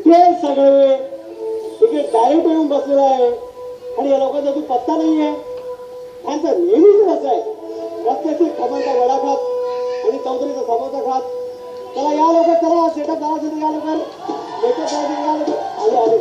ते सगळे तिकडे डायरेक्ट येऊन बसलेला आहे आणि या लोकांचा तू पत्ता नाहीये. त्यांचं नेहमीच असं आहे, रस्त्याची खबरचा वडा खात आणि चौधरीचा समोसा खात. चला या लोक, चला सेटअप झाला असेल या लोक, मेकअप झाला या लोक, आले आले.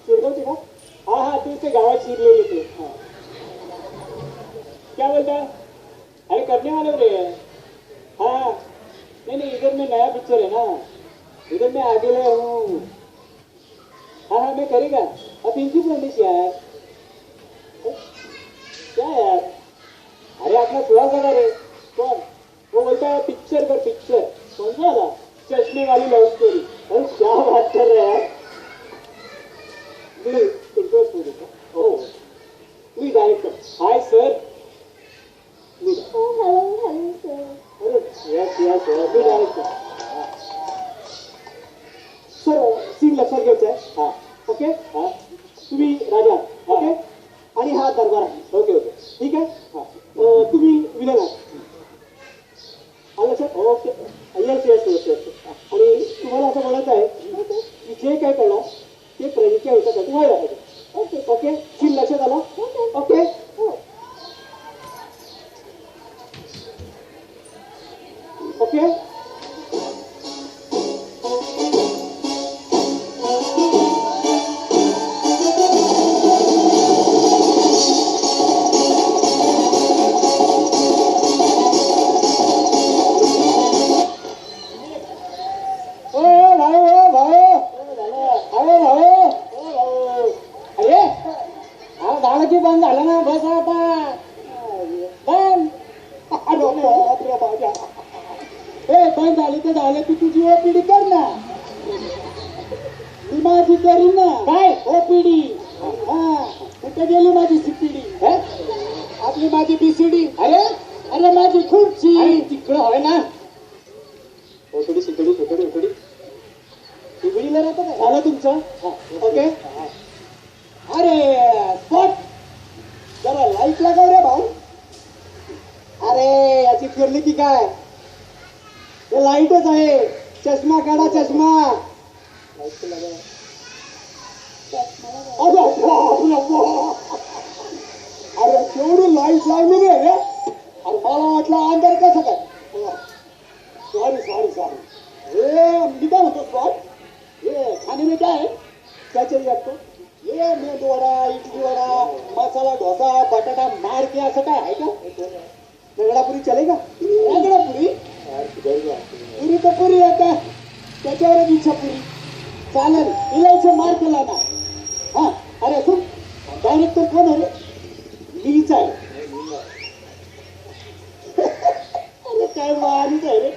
शिरगावची का? हा हा, तू ते गावात शिरलेली ते. क्या बोलता? अरे करने वाले रे. हाँ नहीं नहीं, इधर में नया पिक्चर है ना, इधर मैं अकेले हूँ. हाँ हाँ मैं करेगा. अब इनकी प्रॉमिस यार. क्या यार? अरे अपना सुहास लगा रे. कौन? वो बोलता है पिक्चर कर पिक्चर. कौन सा वाला? चश्मे वाली लव स्टोरी. अरे क्या बात कर रहे हैं. मी director. Hi sir. hello sir. अरे यस यस सर, मी डायरेक्टर. सर सीन लक्षात घ्यायचं आहे. हा ओके. हा तुम्ही राजा. ओके. आणि हा दरबार. ओके ओके ठीक आहे. हा तुम्ही विलन आहात. आलं sir. Okay yes yes yes yes. आणि तुम्हाला असं म्हणायचं आहे की जे काय करणार ते प्रेमिका ह्याच्यासाठी व्हायला पाहिजे. Okay okay. सीन लक्षात आला. ओके. ओके. बंद झालं ना, बस आता बंद. बंद झाले तर झाले, तू तुझी ओपीडी कर ना. मी माझी करीन ना. काय ओपीडी? हा कुठे गेली माझी सीपीडी? आपली माझी बीसीडी. अरे अरे माझी खुर्ची तिकडं हवे ना. ओपीडी सीपीडी ओपीडी ओपीडी सीपीडीला राहतं का? झालं तुमचं. ओके. अरे स्पॉट जरा लाईट लगाव रे भाऊ. अरे याची फिरली की काय? हे लाईटच आहे. चष्मा काढा चष्मा. अरे केवढी लाईट लावली रे. अरे मला वाटलं अंधार कसं काय. Sorry sorry sorry. मी काय म्हणतो स्पॉट, हे खाणे में क्या है? क्या चाहिए आपको? ये मेंदू वडा, इडली वडा, मसाला डोसा, बटाटा मार के असं काय आहे का? रगडापुरी चलेगा? रगडापुरी पुरी तर पुरी आता त्याच्यावरच इच्छा पुरी चालेल. इलायचं मार केला ना. हा अरे सुन, डायरेक्टर कोण आहे? मीच आहे. अरे काय मारीच आहे रे.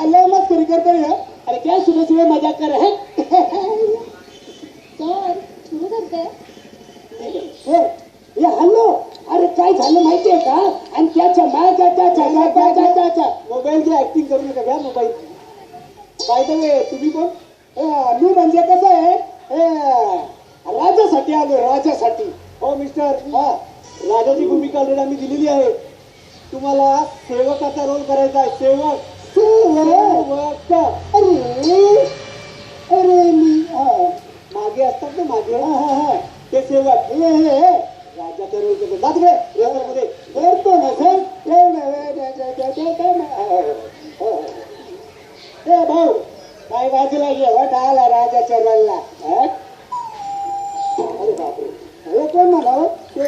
अल्लाह मत करी करता है. अरे क्या सुबह सुबह मजाक कर रहे हैं? हे हल्लो. अरे काय झालं माहितीये का? आणि त्याच्या मोबाईलची ऍक्टिंग करू नका. घ्या मोबाईल. काय तर तुम्ही कोण? मी म्हणजे कसं आहे, राजासाठी आलो. राजासाठी. हो मिस्टर. हा राजाची भूमिका ऑलरेडी आम्ही दिलेली आहे. तुम्हाला सेवकाचा रोल करायचा आहे. सेवक. सेवक. अरे अरे मी मागे असतात ना मागे. ते सेवक राजाचा रोल करतो. जात गे मध्ये करतो ना सर. भाऊ काय बाजूला घे. आला राजाच्या रोलला. अरे बापरे. हे कोण म्हणावं ते?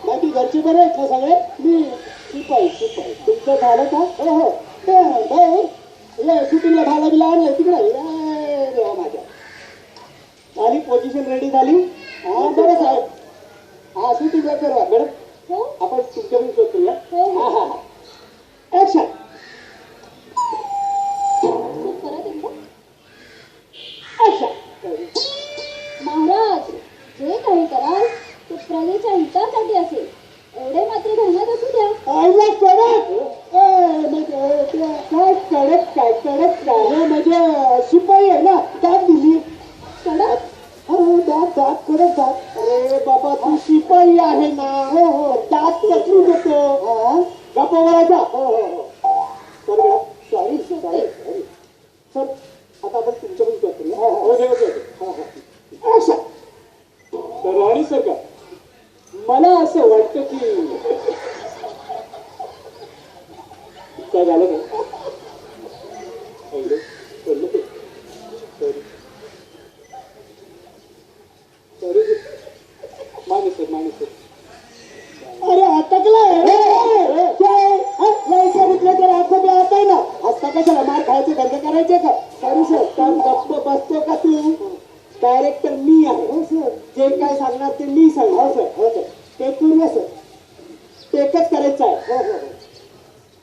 बाकी घरचे बरे आहेत ना सगळे? मी शिपाई. शिपाई तुमचं झालं का? हो हो. भाऊ ये शूटिंगला भाला बिला आणलं तिकडे. माझ्या झाली पोझिशन रेडी झाली. हा बरं साहेब. हा शूटिंगला करा मॅडम. आपण तुमच्याकडून शोधतो. हा हा हा ऍक्शन. ऍक्शन. गप्पा बोलायचा. हो हो हो सॉरी सॉरी सॉरी सर. आता आपण तुमच्या पण करूया. Okay okay okay. तर राणी सर का मला असं वाटतं की काय झालं का माणूस अरे अटकलाय तर आता बी आता आहे ना. हसता कशाला मार खायचे धंदे करायचे का. सॉरी सर काम गप्प बसतो का तू. डायरेक्टर मी आहे. हो सर जे काय सांगणार ते मी सांगणार. हो सर हो सर ते पूर्ण सर टेकच करायचं आहे. हो हो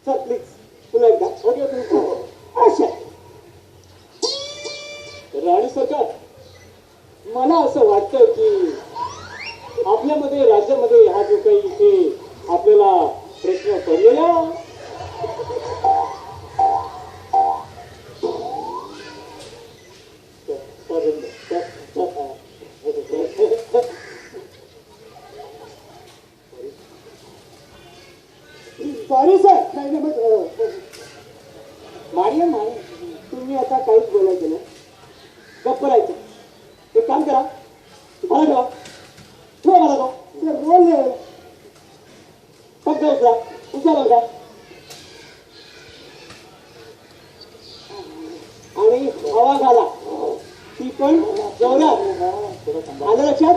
सर प्लीज पुन्हा एकदा. ओके अच्छा. राणी सरकार मला असं वाटतं की आपल्यामध्ये राज्यामध्ये हा जो काही इथे आपल्याला प्रश्न पडलेला सॉरी सर. नाही मारिया तुम्ही आता काहीच बोलायचं नाही. गप्प राहायचं. एक काम करा मला ठेवा. मला तो रोल फक्त उचला बघा आणि हवा घाला. ती पण जोरात. आलं लक्षात.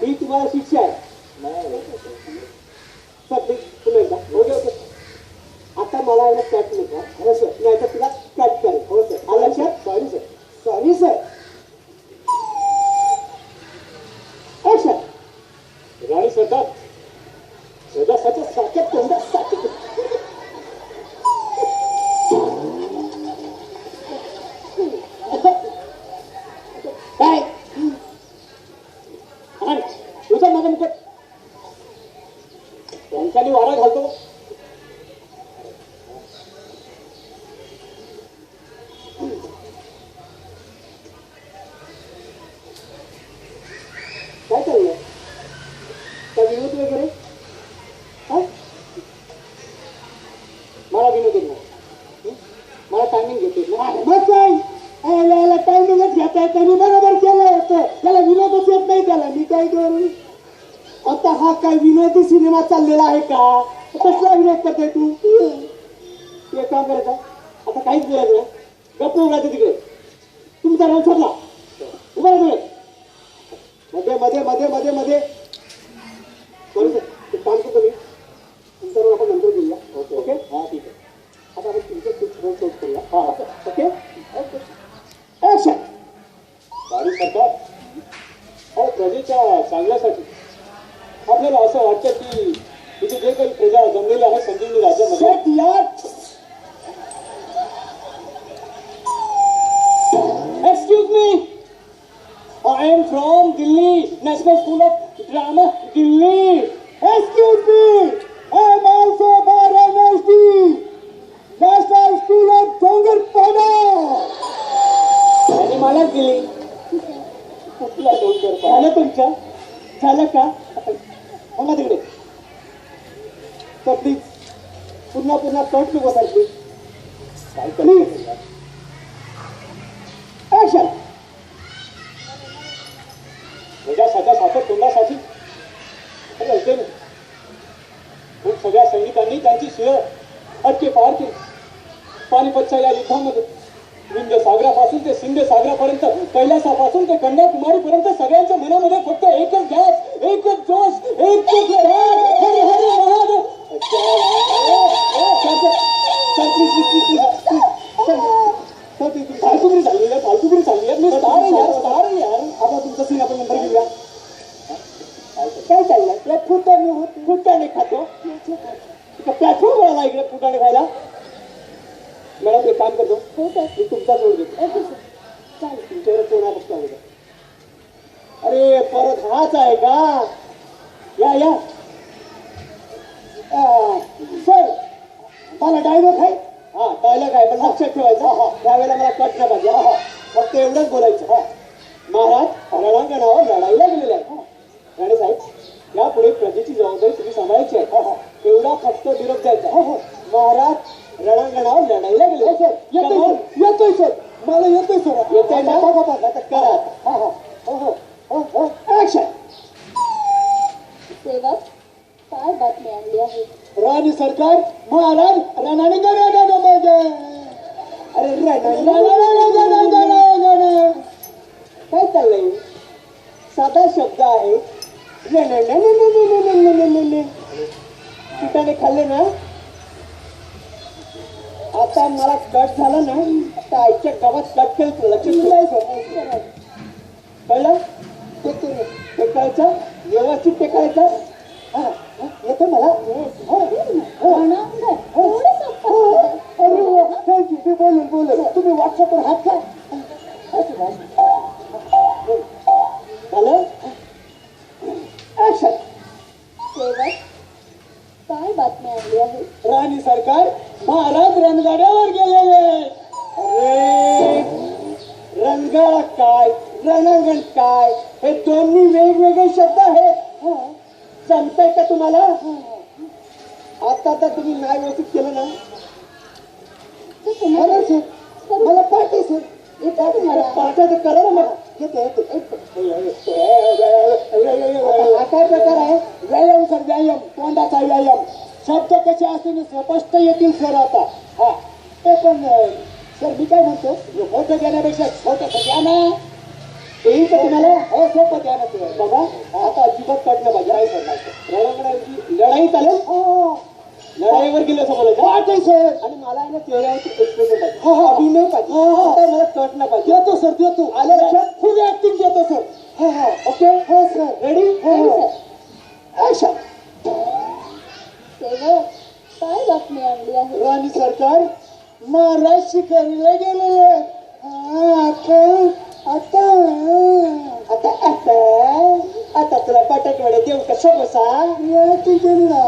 ही तुम्हाला शिक्षा आहे. पुन्हा एकदा. Okay okay. आता मला याला कट नका. हो सर नाही तर तुला कट करेल. हो सर आलं लक्षात. Sorry sir sorry sir. अच्छा राणी सरकार सदासाच्या साक्यात तोंडात साक्यात काय तुझा माझा मुकट त्यांच्यानी वारा घालतो. काय चाललंय का विनोद वगैरे. मला विनोद नाही. मला टायमिंग घेते मग काय टायमिंगच घेताय. त्यांनी बरोबर केलं होतं. त्याला विनोदच येत नाही. त्याला मी काय करू. आता हा काय विनोदी सिनेमा चाललेला आहे का. कसला विनोद करतोय तू. एक काम करायचं आता काहीच बोलायचं नाही. गप्प उघडायचं तिकडे. तुमचा रोल सोडला उभा राहा मध्ये मध्ये मध्ये मध्ये मध्ये. काम करतो मी. तुमचा रोल आपण नंतर घेऊया. ओके ओके हां ठीक आहे. आता आपण तुमचं रोल शोध करूया. हां ओके ओके ॲक्शन. राणी सरकार अहो प्रजेच्या चांगल्यासाठी आपल्याला असं वाटतं की इथे जे काही प्रजा जमलेली आहे संजीवनी राज्यामध्ये यार. Excuse me I am from Delhi National School of Drama, Delhi. Excuse me, I am also from NSD National School of Dongarpada. आणि मला दिली कुठला डोंगरपाडा झालं तुमच्या. झालं का मला तिकडे. तर प्लीज पुन्हा पुन्हा कट नको सारखी. काय प्लीज ऍक्शन. प्रजासाच्या सासत तोंडासाठी मग सगळ्या सैनिकांनी त्यांची शिर अटके पार केली. पानिपतच्या या युद्धामध्ये विंध्य सागरापासून ते सिंध सागरापर्यंत कैलासापासून ते कन्याकुमारीपर्यंत सगळ्यांच्या मनामध्ये फक्त एकच ध्यास एकच जोश एकच फालतुगिरी चालली आहे. फालतुगिरी चालली आहे. मी स्टार आहे यार स्टार आहे यार. आता तुमचा सीन आपण नंतर घेऊया. काय चाललंय फुटाणे खातो. प्लॅटफॉर्म मिळाला इकडे फुटाणे खायला. मॅडम एक काम करतो मी तुमचा जोड देतो. चालेल तुमच्याकडे कोणा बसतो. अरे परत हाच आहे का. या या सर मला डायलॉग आहे. हा डायलॉग आहे पण लक्षात ठेवायचं. त्यावेळेला मला कट नाही पाहिजे. फक्त एवढंच बोलायचं. महाराज रणांगणावर लढाईला गेलेला आहे. राणे साहेब यापुढे प्रजेची जबाबदारी तुम्ही सांभाळायची आहे. एवढा फक्त निरोप द्यायचा. हो हो महाराज रणांगणावर लढायला गेले. सर येतोय सर मला येतोय सर येतोय ना आता करा. हो हो हो हो हो ऍक्शन. सेवक काय बातमी आणली आहे? राणी सरकार महाराज रणाने अरे काय चाललंय? साधा शब्द आहे. पिठाने खाल्ले ना. आता मला कट झाला ना आता आईच्या गावात कट केलं तुला कळलं? टेकायचं व्यवस्थित टेकायचं. हा येतो मला. बोलून तुम्ही व्हॉट्सअपवर हात का झालं. ऍक्शन. सेवक काय बातमी आणली आहे? राणी सरकार महाराज रणगाड्यावर गेलेले. अरे रणगाडा काय रणांगण काय हे दोन्ही वेगवेगळे शब्द आहेत. जमतंय का तुम्हाला? आता तर तुम्ही नाही व्यवस्थित केलं ना. मला पाठी सर पाठा तर करा ना. मला येते हा काय प्रकार आहे? व्यायाम सर व्यायाम तोंडाचा व्यायाम. शब्द कसे असतील स्पष्ट येतील सर. आता हा ते पण सर मी काय म्हणतो मोठं देण्यापेक्षा छोटं द्या ना. येईल का तुम्हाला? हो सोपं द्या ना. ते बघा आता अजिबात कटलं पाहिजे. नाही सर नाही रणांगणाची लढाई चालेल. लढाईवर गेलो असं बोलायचं पाहिजे सर. आणि मला आहे ना चेहऱ्यावरची एक्सप्रेशन पाहिजे. हा हा अभिनय पाहिजे. आता मला कट नाही पाहिजे. देतो सर देतो. आल्या लक्षात फुल ऍक्टिंग देतो सर. हा हा ओके हो सर रेडी हो हो ऍक्शन. सेवक काय बातमी आणली आहे? राणी सरकार महाराज शिकारीला गेलेले. आता आता आता आता तुला बटाट वडे देऊ का समोसा? या तुझे ना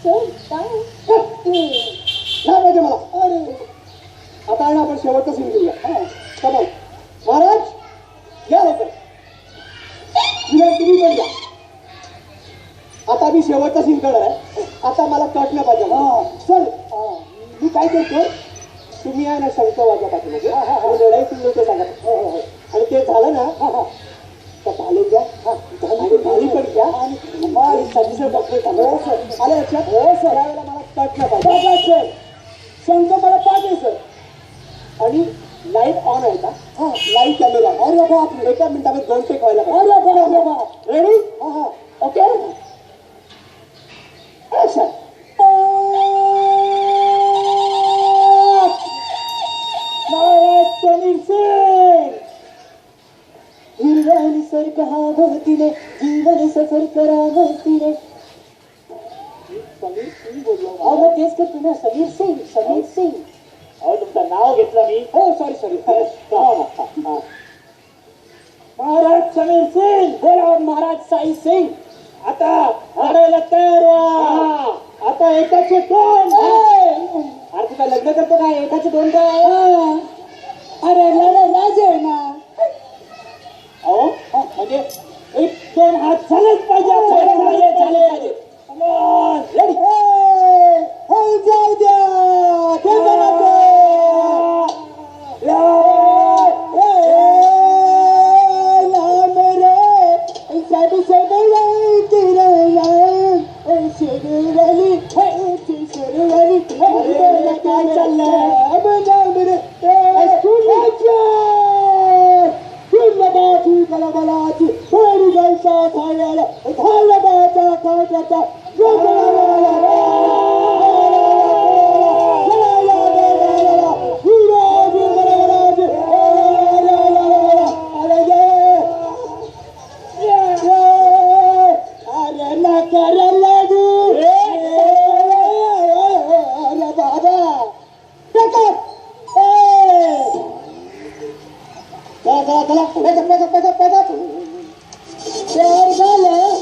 सर काय? नाही पाहिजे मला. अरे आता आहे ना आपण शेवटचं सीन घेऊया. कमाल महाराज या लवकर. तुम्ही पण घ्या. आता मी शेवटचा सीन करणार आहे. आता मला कट नाही पाहिजे. सर मी काय करतो तुम्ही आहे ना शंख वाजवा पाहिजे लढाई तुम्ही ते सांगा. आणि ते झालं ना तर भाले घ्या आणि भाली पण घ्या आणि सजीसर डॉक्टर सांगा. हो सर आलं लक्षात? हो सर यावेळेला मला कट नाही पाहिजे सर. शंख मला पाहिजे सर. आणि लाईट ऑन आहे का? Light camera. अरे बाबा एका मिनिटामध्ये 2 टेक व्हायला पाहिजे. Ready okay action. महाराज समीर सिंग हिरवानी सर कहा भरतीने जीवन सफर करा भरतीने. समीर सिंग बोललो मग तेच करतो ना. समीर सिंग समीर सिंग. अहो तुमचं नाव घेतलं मी. हो सॉरी सॉरी. महाराज समीर सिंग बोला. महाराज साई सिंग. आता लढायला तयार व्हा. आता एकाचे 2. अरे तुझा लग्न करतो काय? एकाचे 2 काय? अरे लढा राजे ना. अहो म्हणजे 1-2 हात झालेच पाहिजे. झाले रेडी हो जाऊ द्या. चला तयार झालं.